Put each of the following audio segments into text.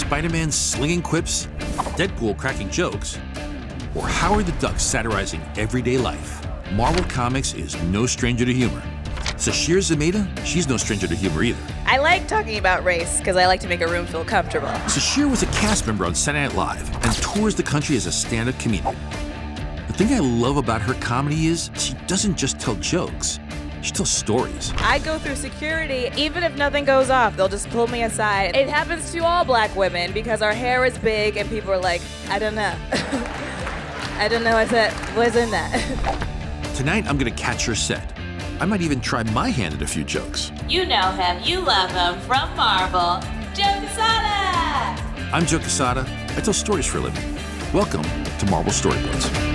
Spider-Man slinging quips, Deadpool cracking jokes, or Howard the Duck satirizing everyday life, Marvel Comics is no stranger to humor. Sasheer Zamata, she's no stranger to humor either. I like talking about race because I like to make a room feel comfortable. Sasheer was a cast member on Saturday Night Live and tours the country as a stand-up comedian. The thing I love about her comedy is she doesn't just tell jokes, she tells stories. I go through security, even if nothing goes off, they'll just pull me aside. It happens to all black women because our hair is big and people are like, I don't know. I don't know what's in that. Tonight, I'm gonna catch her set. I might even try my hand at a few jokes. You know him, you love him, from Marvel, Joe Quesada! I'm Joe Quesada. I tell stories for a living. Welcome to Marvel Storyboards.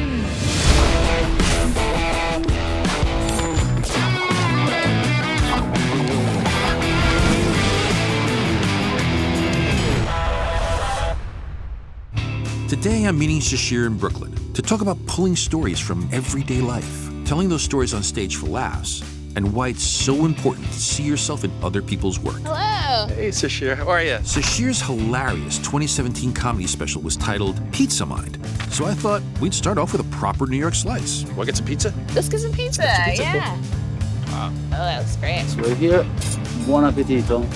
Today, I'm meeting Sasheer in Brooklyn to talk about pulling stories from everyday life, telling those stories on stage for laughs, and why it's so important to see yourself in other people's work. Hello! Hey, Sasheer, how are you? Sasheer's hilarious 2017 comedy special was titled Pizza Mind, so I thought we'd start off with a proper New York slice. Want to get some pizza? Let's get some pizza, yeah. Wow. Oh, that looks great. Right here, buon appetito.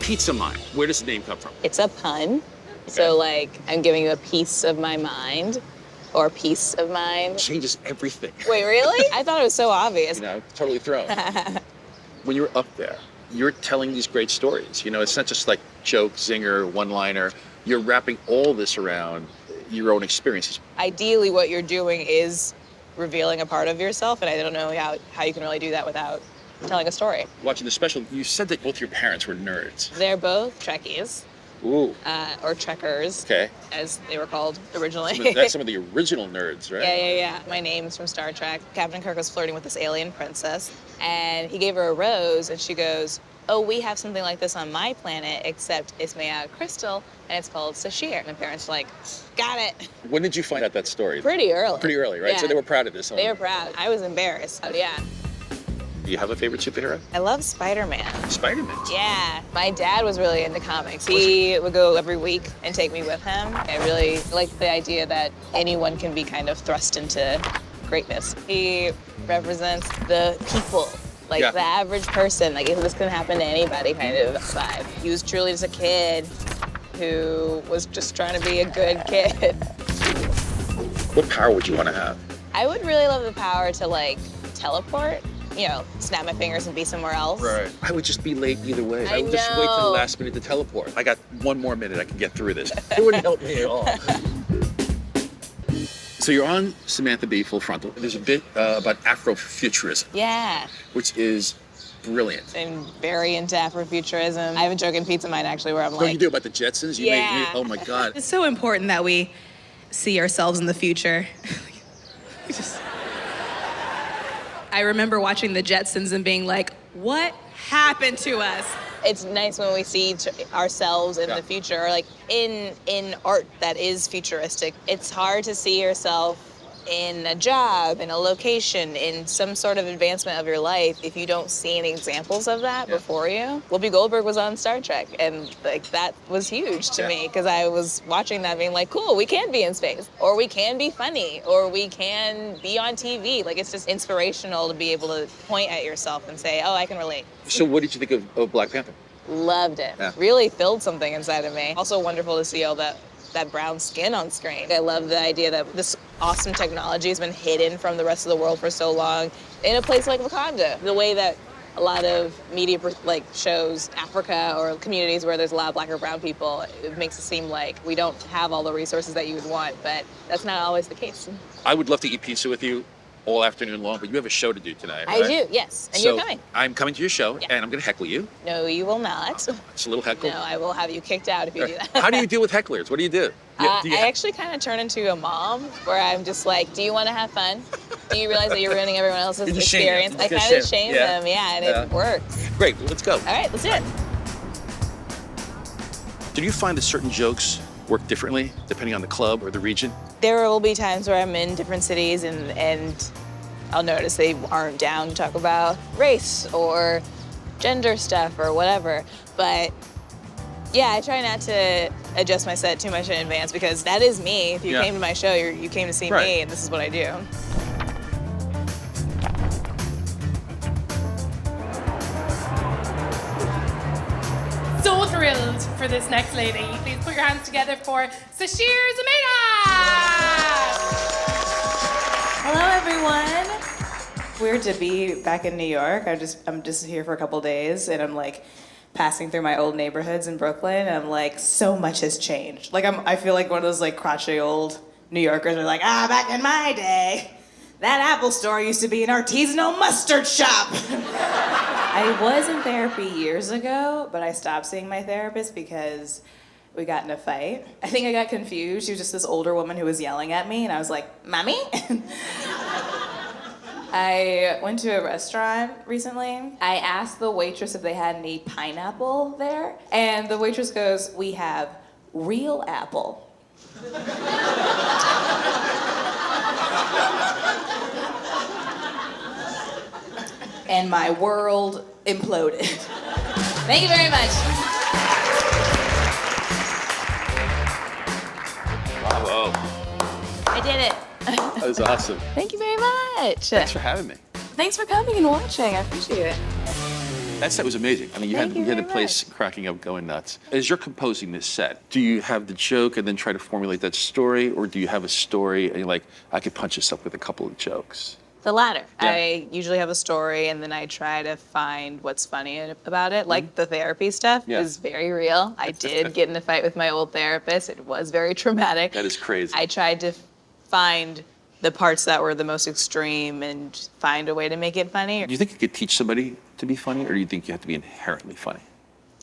Pizza Mind. Where does the name come from? It's a pun. So, like, I'm giving you a piece of my mind, or piece of mind. Changes everything. Wait, really? I thought it was so obvious. You know, totally thrown. When you're up there, you're telling these great stories. You know, it's not just like joke, zinger, one-liner. You're wrapping all this around your own experiences. Ideally, what you're doing is revealing a part of yourself, and I don't know how you can really do that without telling a story. Watching the special, you said that both your parents were nerds. They're both Trekkies. Ooh. Or Trekkers, Okay. as they were called originally. That's some of the original nerds, right? Yeah. My name's from Star Trek. Captain Kirk was flirting with this alien princess, and he gave her a rose, and she goes, oh, we have something like this on my planet, except it's made out of crystal, and it's called Sasheer. My parents were like, got it. When did you find out that story? Pretty early. Pretty early, right? Yeah. So they were proud of this. They were proud. I was embarrassed, but yeah. Do you have a favorite superhero? I love Spider-Man. Spider-Man. Yeah, my dad was really into comics. He would go every week and take me with him. I really like the idea that anyone can be kind of thrust into greatness. He represents the people, like the average person. Like, this can happen to anybody kind of vibe. He was truly just a kid who was just trying to be a good kid. What power would you want to have? I would really love the power to, like, teleport. You know, snap my fingers and be somewhere else. Right. I would just be late either way. I would just wait till the last minute to teleport. I got one more minute, I can get through this. It wouldn't help me at all. So you're on Samantha Bee Full Frontal. There's a bit about Afrofuturism. Yeah. Which is brilliant. I'm very into Afrofuturism. I have a joke in Pizza Mind, actually, where I'm like... What you do about the Jetsons? Yeah. Oh, my God. It's so important that we see ourselves in the future. I remember watching the Jetsons and being like, what happened to us? It's nice when we see ourselves in the future, or like in art that is futuristic. It's hard to see yourself in a job, in a location, in some sort of advancement of your life if you don't see any examples of that before you. Whoopi Goldberg was on Star Trek, and like that was huge to me because I was watching that being like, cool, we can be in space, or we can be funny, or we can be on TV. Like, it's just inspirational to be able to point at yourself and say, oh, I can relate. So what did you think of Black Panther? Loved it. Yeah. Really filled something inside of me. Also wonderful to see all that brown skin on screen. I love the idea that this awesome technology has been hidden from the rest of the world for so long in a place like Wakanda. The way that a lot of media like shows Africa or communities where there's a lot of black or brown people, it makes it seem like we don't have all the resources that you would want, but that's not always the case. I would love to eat pizza with you all afternoon long, but you have a show to do tonight, I right? do, yes. And so you're coming. I'm coming to your show, and I'm going to heckle you. No, you will not. It's a little heckle. No, I will have you kicked out if you do that. How do you deal with hecklers? What do you do? I actually kind of turn into a mom where I'm just like, do you want to have fun? Do you realize that you're ruining everyone else's experience? I kind of shame them, and it works. Great, well, let's go. All right, let's do it. Did you find that certain jokes work differently depending on the club or the region? There will be times where I'm in different cities and I'll notice they aren't down to talk about race or gender stuff or whatever, but Yeah, I try not to adjust my set too much in advance because that is me. If you came to my show, you came to see me, and this is what I do. So thrilled for this next lady. Please put your hands together for Sasheer Zamata! Hello, everyone. Weird to be back in New York. I'm just here for a couple days, and I'm like passing through my old neighborhoods in Brooklyn, and I'm like, so much has changed. Like I feel like one of those like crotchety old New Yorkers are like, back in my day, that Apple store used to be an artisanal mustard shop. I was in therapy years ago, but I stopped seeing my therapist because we got in a fight. I think I got confused. She was just this older woman who was yelling at me, and I was like, Mommy? I went to a restaurant recently. I asked the waitress if they had any pineapple there, and the waitress goes, we have real apple. And my world imploded. Thank you very much. Bravo. I did it. That was awesome. Thank you very much. Thanks for having me. Thanks for coming and watching. I appreciate it. That set was amazing. I mean, you had the place cracking up, going nuts. As you're composing this set, do you have the joke and then try to formulate that story, or do you have a story and you're like, I could punch this up with a couple of jokes? The latter. Yeah. I usually have a story, and then I try to find what's funny about it. Like the therapy stuff is very real. I did get in a fight with my old therapist. It was very traumatic. That is crazy. I tried to find the parts that were the most extreme and find a way to make it funny. Do you think you could teach somebody to be funny, or do you think you have to be inherently funny?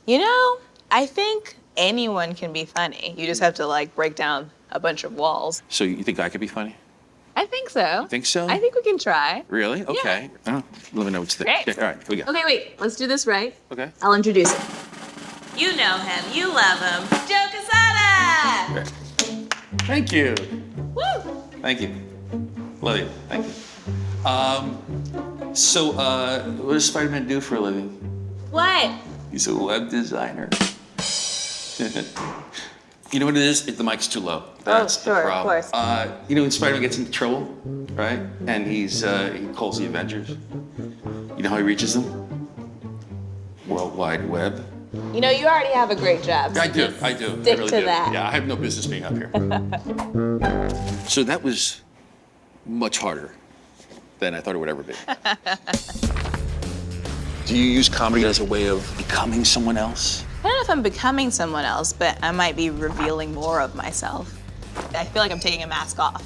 You know, I think anyone can be funny. You just have to like break down a bunch of walls. So you think I could be funny? I think so. You think so? I think we can try. Really? Okay. Oh, let me know what you think. Great. Okay, all right, here we go. Okay, wait. Let's do this right. Okay. I'll introduce him. You know him. You love him. Joe Quesada! Okay. Thank you. Woo! Thank you. Love you. Thank you. So, what does Spider-Man do for a living? What? He's a web designer. You know what it is? The mic's too low. That's sure, the problem. of course. You know when Spider-Man gets into trouble, right? And he calls the Avengers. You know how he reaches them? World Wide Web. You know, you already have a great job. I do. Stick I really to do. that. Yeah, I have no business being up here. So that was much harder than I thought it would ever be. Do you use comedy as a way of becoming someone else? I don't know if I'm becoming someone else, but I might be revealing more of myself. I feel like I'm taking a mask off.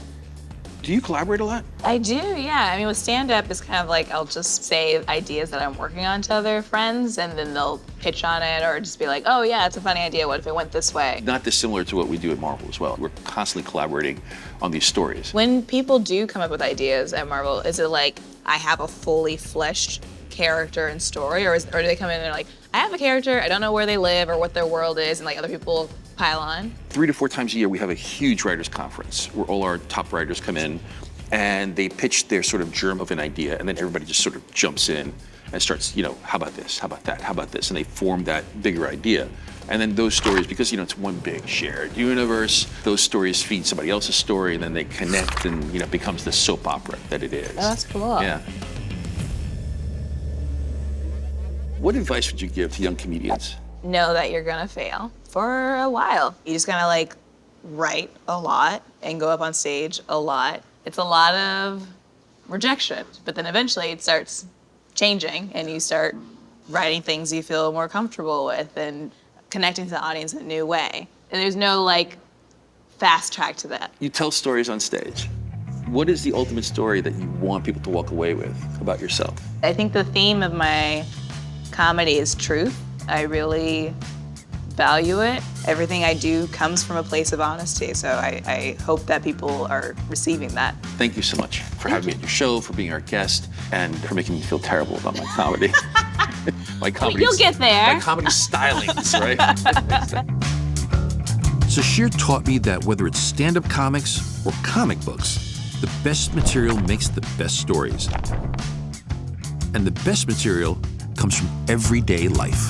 Do you collaborate a lot? I do, yeah. I mean, with stand-up, it's kind of like I'll just say ideas that I'm working on to other friends, and then they'll pitch on it, or just be like, oh yeah, it's a funny idea. What if it went this way? Not dissimilar to what we do at Marvel as well. We're constantly collaborating on these stories. When people do come up with ideas at Marvel, is it like, I have a fully fleshed character and story, or do they come in and they're like, I have a character, I don't know where they live or what their world is, and like other people pile on? 3 to 4 times a year, we have a huge writers' conference where all our top writers come in and they pitch their sort of germ of an idea, and then everybody just sort of jumps in and starts, how about this, how about that, how about this, and they form that bigger idea. And then those stories, because it's one big shared universe, those stories feed somebody else's story, and then they connect, and it becomes the soap opera that it is. Oh, that's cool. Yeah. What advice would you give to young comedians? Know that you're gonna fail for a while. You just gotta like write a lot and go up on stage a lot. It's a lot of rejection, but then eventually it starts changing and you start writing things you feel more comfortable with and connecting to the audience in a new way. And there's no like fast track to that. You tell stories on stage. What is the ultimate story that you want people to walk away with about yourself? I think the theme of my comedy is truth. I really value it. Everything I do comes from a place of honesty, so I hope that people are receiving that. Thank you so much for having me at your show, for being our guest, and for making me feel terrible about my comedy. My comedy. You'll get there. My comedy stylings, right? Sasheer taught me that whether it's stand-up comics or comic books, the best material makes the best stories. And the best material comes from everyday life.